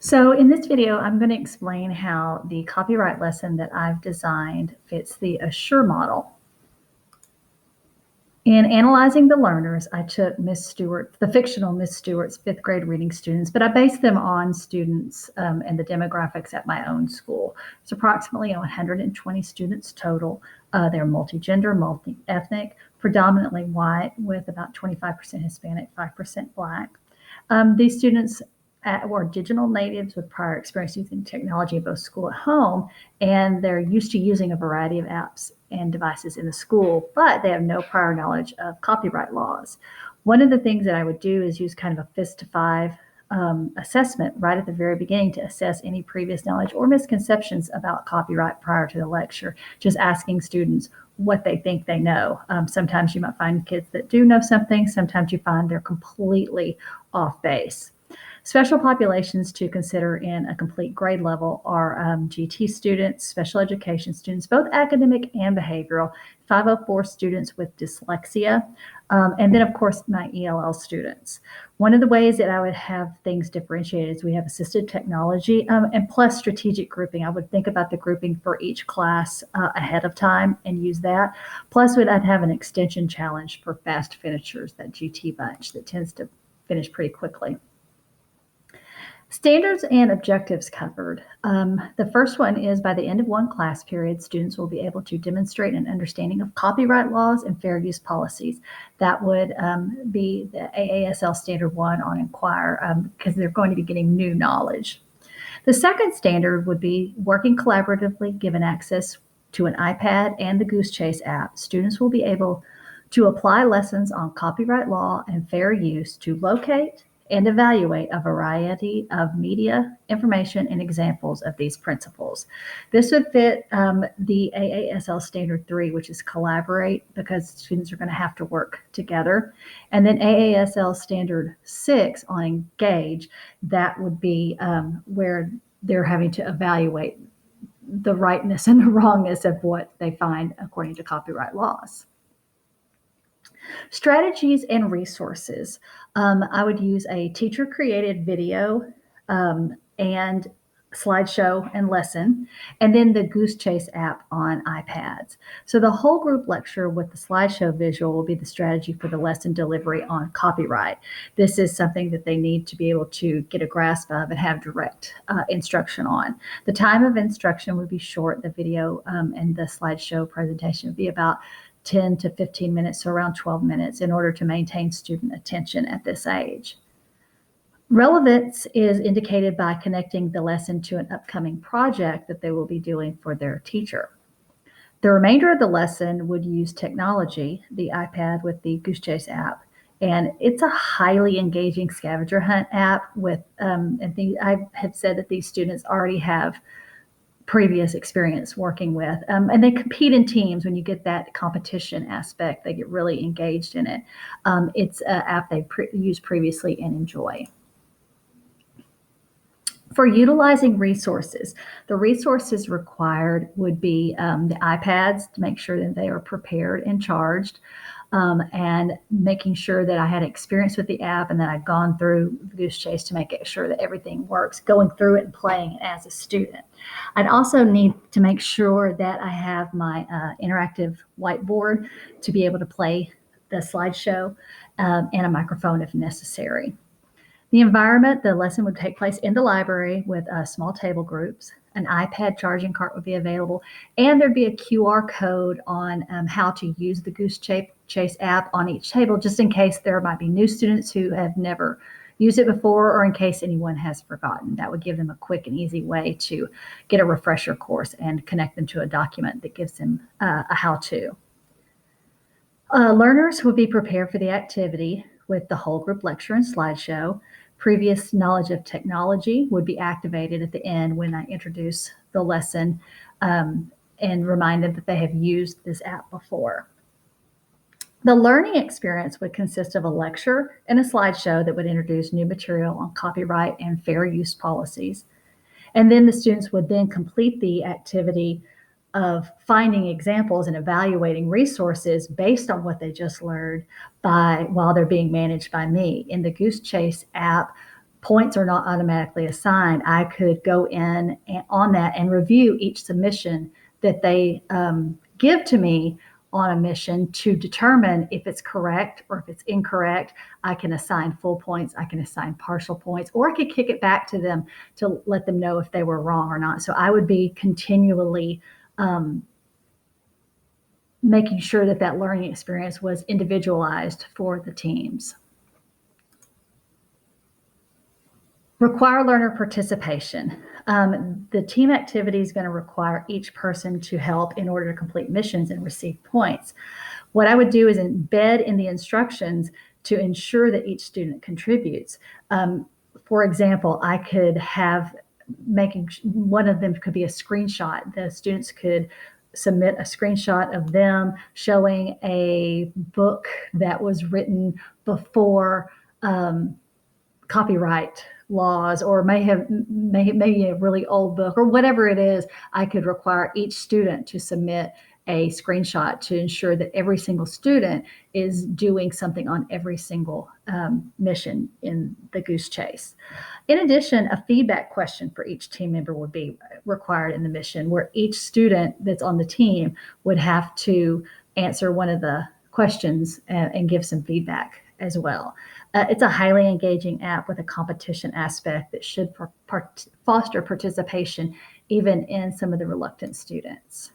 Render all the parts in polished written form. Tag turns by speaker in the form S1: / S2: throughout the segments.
S1: So in this video, I'm going to explain how the copyright lesson that I've designed fits the Assure model. In analyzing the learners, I took Miss Stewart, the fictional Miss Stewart's fifth grade reading students, but I based them on students and the demographics at my own school. It's approximately 120 students total. They're multigender, multi-ethnic, predominantly white, with about 25% Hispanic, 5% Black. These students were digital natives with prior experience using technology in both school and home, and they're used to using a variety of apps and devices in the school, but they have no prior knowledge of copyright laws. One of the things that I would do is use kind of a FIS to 5 assessment right at the very beginning to assess any previous knowledge or misconceptions about copyright prior to the lecture, just asking students what they think they know. Sometimes you might find kids that do know something, sometimes you find they're completely off base. Special populations to consider in a complete grade level are GT students, special education students, both academic and behavioral, 504 students with dyslexia, and then of course my ELL students. One of the ways that I would have things differentiated is we have assistive technology and plus strategic grouping. I would think about the grouping for each class ahead of time and use that. Plus I'd have an extension challenge for fast finishers, that GT bunch that tends to finish pretty quickly. Standards and objectives covered. The first one is by the end of one class period, students will be able to demonstrate an understanding of copyright laws and fair use policies. That would be the AASL Standard 1 on Inquire because they're going to be getting new knowledge. The second standard would be working collaboratively, given access to an iPad and the Goose Chase app. Students will be able to apply lessons on copyright law and fair use to locate and evaluate a variety of media, information, and examples of these principles. This would fit the AASL Standard 3, which is collaborate, because students are going to have to work together. And then AASL Standard 6 on engage, that would be where they're having to evaluate the rightness and the wrongness of what they find according to copyright laws. Strategies and resources. I would use a teacher-created video and slideshow and lesson, and then the Goose Chase app on iPads. So the whole group lecture with the slideshow visual will be the strategy for the lesson delivery on copyright. This is something that they need to be able to get a grasp of and have direct instruction on. The time of instruction would be short. The video and the slideshow presentation would be about 10 to 15 minutes, so around 12 minutes, in order to maintain student attention at this age. Relevance is indicated by connecting the lesson to an upcoming project that they will be doing for their teacher. The remainder of the lesson would use technology, the iPad with the Goose Chase app, and it's a highly engaging scavenger hunt app with, I have said that these students already have previous experience working with, and they compete in teams. When you get that competition aspect, they get really engaged in it. It's an app they used previously and enjoy. For utilizing resources, the resources required would be the iPads to make sure that they are prepared and charged, and making sure that I had experience with the app and that I'd gone through Goose Chase to make sure that everything works, going through it and playing it as a student. I'd also need to make sure that I have my interactive whiteboard to be able to play the slideshow and a microphone if necessary. The environment, the lesson would take place in the library with small table groups. An iPad charging cart would be available, and there'd be a QR code on how to use the Goose Chase app on each table, just in case there might be new students who have never used it before, or in case anyone has forgotten. That would give them a quick and easy way to get a refresher course and connect them to a document that gives them a how-to. Learners would be prepared for the activity with the whole group lecture and slideshow. Previous knowledge of technology would be activated at the end when I introduce the lesson and remind them that they have used this app before. The learning experience would consist of a lecture and a slideshow that would introduce new material on copyright and fair use policies. And then the students would then complete the activity of finding examples and evaluating resources based on what they just learned while they're being managed by me. In the Goose Chase app, points are not automatically assigned, I could go in on that and review each submission that they give to me on a mission to determine if it's correct or if it's incorrect. I can assign full points, I can assign partial points, or I could kick it back to them to let them know if they were wrong or not. So I would be continually making sure that that learning experience was individualized for the teams. Require learner participation. The team activity is going to require each person to help in order to complete missions and receive points. What I would do is embed in the instructions to ensure that each student contributes. For example, I could have one of them could be a screenshot. The students could submit a screenshot of them showing a book that was written before copyright laws, or maybe a really old book, or whatever it is. I could require each student to submit a screenshot to ensure that every single student is doing something on every single mission in the Goose Chase. In addition, a feedback question for each team member would be required in the mission, where each student that's on the team would have to answer one of the questions and give some feedback as well. It's a highly engaging app with a competition aspect that should foster participation even in some of the reluctant students.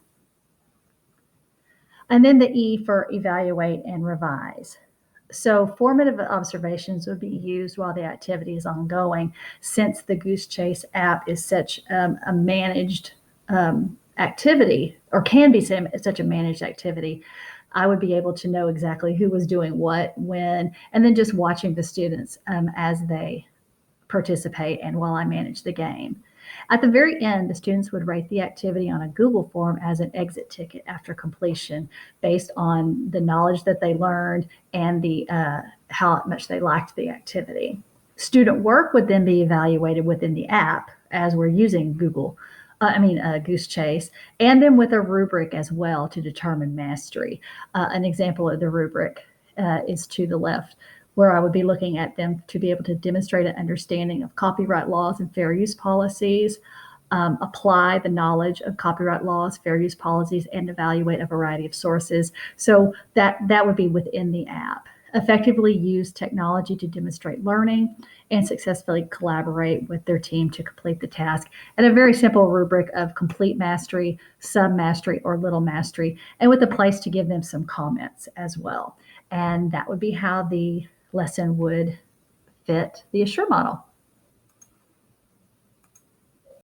S1: And then the E for evaluate and revise. So formative observations would be used while the activity is ongoing. Since the Goose Chase app is such a managed activity, or can be such a managed activity, I would be able to know exactly who was doing what, when, and then just watching the students as they participate and while I manage the game. At the very end, the students would rate the activity on a Google form as an exit ticket after completion, based on the knowledge that they learned and how much they liked the activity. Student work would then be evaluated within the app, as we're using Goose Chase, and then with a rubric as well to determine mastery. An example of the rubric is to the left, where I would be looking at them to be able to demonstrate an understanding of copyright laws and fair use policies, apply the knowledge of copyright laws, fair use policies, and evaluate a variety of sources. So that would be within the app. Effectively use technology to demonstrate learning and successfully collaborate with their team to complete the task. And a very simple rubric of complete mastery, sub-mastery, or little mastery, and with a place to give them some comments as well. And that would be how the lesson would fit the Assure model.